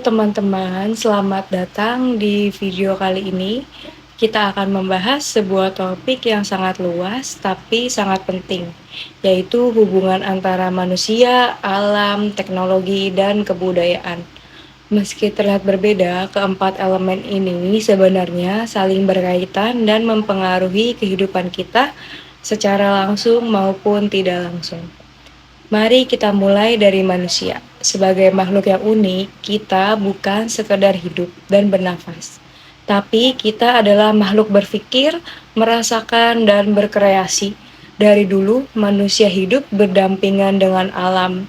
teman-teman, selamat datang di video kali ini. Kita akan membahas sebuah topik yang sangat luas tapi sangat penting, yaitu hubungan antara manusia, alam, teknologi, dan kebudayaan. Meski terlihat berbeda, keempat elemen ini sebenarnya saling berkaitan dan mempengaruhi kehidupan kita secara langsung maupun tidak langsung. Mari kita mulai dari manusia. Sebagai makhluk yang unik, kita bukan sekedar hidup dan bernafas. Tapi kita adalah makhluk berpikir, merasakan, dan berkreasi. Dari dulu, manusia hidup berdampingan dengan alam,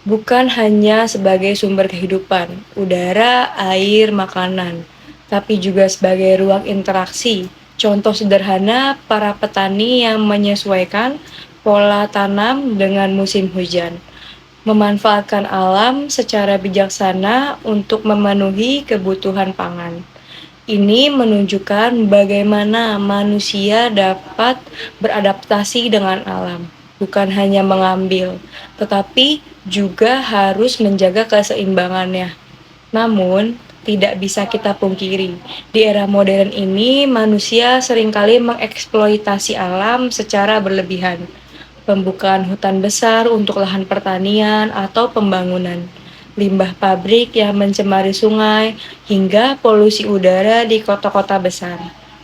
bukan hanya sebagai sumber kehidupan, udara, air, makanan, tapi juga sebagai ruang interaksi. Contoh sederhana, para petani yang menyesuaikan pola tanam dengan musim hujan, memanfaatkan alam secara bijaksana untuk memenuhi kebutuhan pangan. Ini menunjukkan bagaimana manusia dapat beradaptasi dengan alam, bukan hanya mengambil, tetapi juga harus menjaga keseimbangannya. Namun, tidak bisa kita pungkiri, di era modern ini manusia seringkali mengeksploitasi alam secara berlebihan. Pembukaan hutan besar untuk lahan pertanian atau pembangunan, limbah pabrik yang mencemari sungai, hingga polusi udara di kota-kota besar.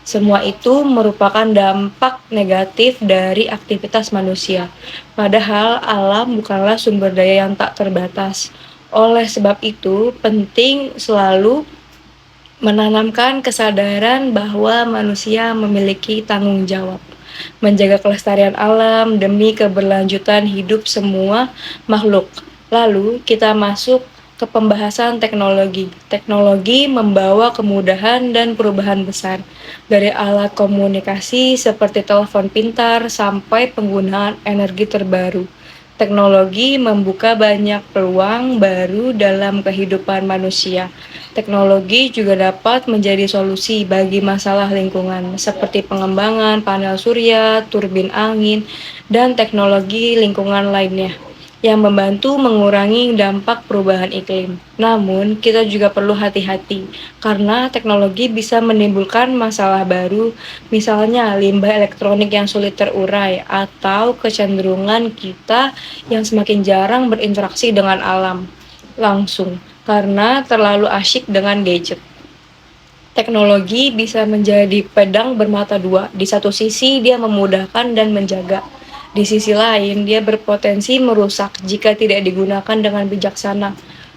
Semua itu merupakan dampak negatif dari aktivitas manusia. Padahal alam bukanlah sumber daya yang tak terbatas. Oleh sebab itu, penting selalu menanamkan kesadaran bahwa manusia memiliki tanggung jawab menjaga kelestarian alam demi keberlanjutan hidup semua makhluk. Lalu kita masuk ke pembahasan teknologi. Teknologi membawa kemudahan dan perubahan besar, dari alat komunikasi seperti telepon pintar sampai penggunaan energi terbaru. Teknologi membuka banyak peluang baru dalam kehidupan manusia. Teknologi juga dapat menjadi solusi bagi masalah lingkungan, seperti pengembangan panel surya, turbin angin, dan teknologi lingkungan lainnya yang membantu mengurangi dampak perubahan iklim. Namun, kita juga perlu hati-hati karena teknologi bisa menimbulkan masalah baru, misalnya limbah elektronik yang sulit terurai atau kecenderungan kita yang semakin jarang berinteraksi dengan alam langsung karena terlalu asyik dengan gadget. Teknologi bisa menjadi pedang bermata dua. Di satu sisi, dia memudahkan dan menjaga. Di sisi lain, dia berpotensi merusak jika tidak digunakan dengan bijaksana.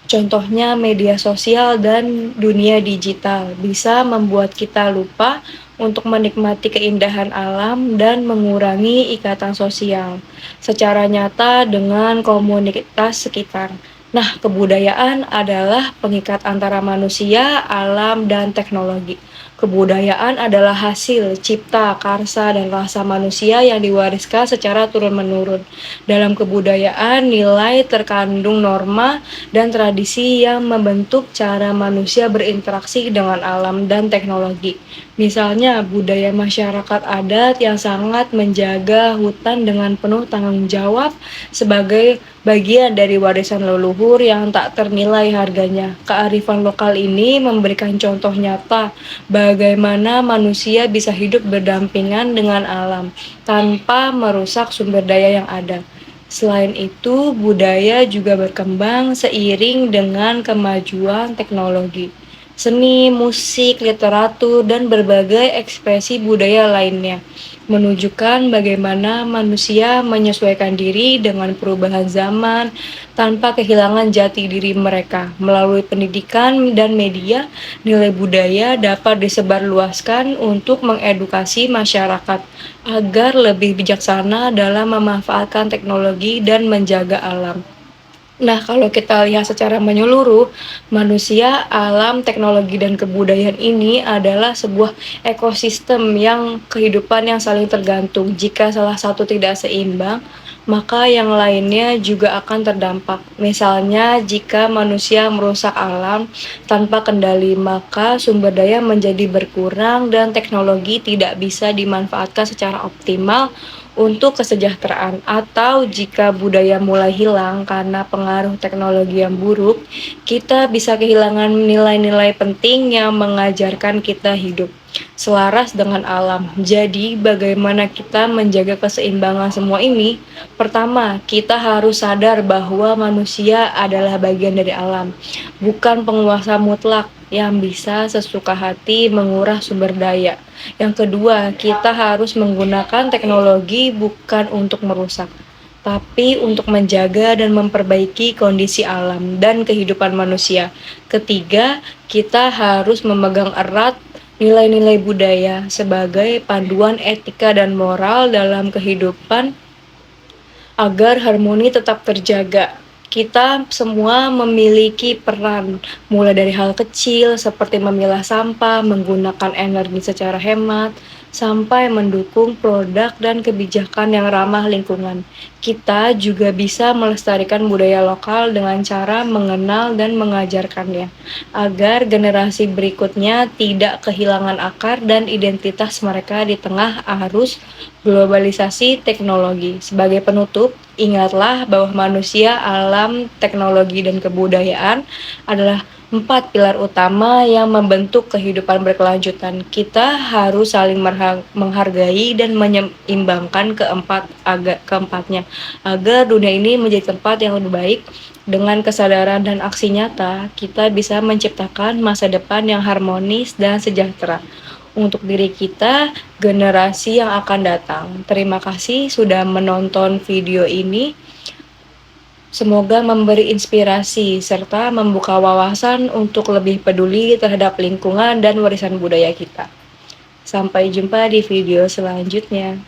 Contohnya, media sosial dan dunia digital bisa membuat kita lupa untuk menikmati keindahan alam dan mengurangi ikatan sosial secara nyata dengan komunitas sekitar. Nah, kebudayaan adalah pengikat antara manusia, alam, dan teknologi. Kebudayaan adalah hasil cipta, karsa, dan rasa manusia yang diwariskan secara turun-menurun. Dalam kebudayaan, nilai terkandung norma dan tradisi yang membentuk cara manusia berinteraksi dengan alam dan teknologi. Misalnya, budaya masyarakat adat yang sangat menjaga hutan dengan penuh tanggung jawab sebagai bagian dari warisan leluhur yang tak ternilai harganya. Kearifan lokal ini memberikan contoh nyata bagaimana manusia bisa hidup berdampingan dengan alam tanpa merusak sumber daya yang ada. Selain itu, budaya juga berkembang seiring dengan kemajuan teknologi. Seni, musik, literatur, dan berbagai ekspresi budaya lainnya menunjukkan bagaimana manusia menyesuaikan diri dengan perubahan zaman tanpa kehilangan jati diri mereka. Melalui pendidikan dan media, nilai budaya dapat disebarluaskan untuk mengedukasi masyarakat agar lebih bijaksana dalam memanfaatkan teknologi dan menjaga alam. Nah, kalau kita lihat secara menyeluruh, manusia, alam, teknologi, dan kebudayaan ini adalah sebuah ekosistem yang kehidupan yang saling tergantung. Jika salah satu tidak seimbang, maka yang lainnya juga akan terdampak. Misalnya, jika manusia merusak alam tanpa kendali, maka sumber daya menjadi berkurang dan teknologi tidak bisa dimanfaatkan secara optimal untuk kesejahteraan. Atau jika budaya mulai hilang karena pengaruh teknologi yang buruk, kita bisa kehilangan nilai-nilai penting yang mengajarkan kita hidup selaras dengan alam. Jadi, bagaimana kita menjaga keseimbangan semua ini? Pertama, kita harus sadar bahwa manusia adalah bagian dari alam, bukan penguasa mutlak yang bisa sesuka hati menguras sumber daya. Yang kedua, kita harus menggunakan teknologi bukan untuk merusak, tapi untuk menjaga dan memperbaiki kondisi alam dan kehidupan manusia. Ketiga, kita harus memegang erat nilai-nilai budaya sebagai panduan etika dan moral dalam kehidupan agar harmoni tetap terjaga. Kita semua memiliki peran, mulai dari hal kecil seperti memilah sampah, menggunakan energi secara hemat, sampai mendukung produk dan kebijakan yang ramah lingkungan. Kita juga bisa melestarikan budaya lokal dengan cara mengenal dan mengajarkannya, agar generasi berikutnya tidak kehilangan akar dan identitas mereka di tengah arus globalisasi teknologi. Sebagai penutup, ingatlah bahwa manusia, alam, teknologi, dan kebudayaan adalah 4 pilar utama yang membentuk kehidupan berkelanjutan. Kita harus saling menghargai dan menyeimbangkan keempatnya agar dunia ini menjadi tempat yang lebih baik. Dengan kesadaran dan aksi nyata, kita bisa menciptakan masa depan yang harmonis dan sejahtera untuk diri kita, generasi yang akan datang. Terima kasih sudah menonton video ini. Semoga memberi inspirasi serta membuka wawasan untuk lebih peduli terhadap lingkungan dan warisan budaya kita. Sampai jumpa di video selanjutnya.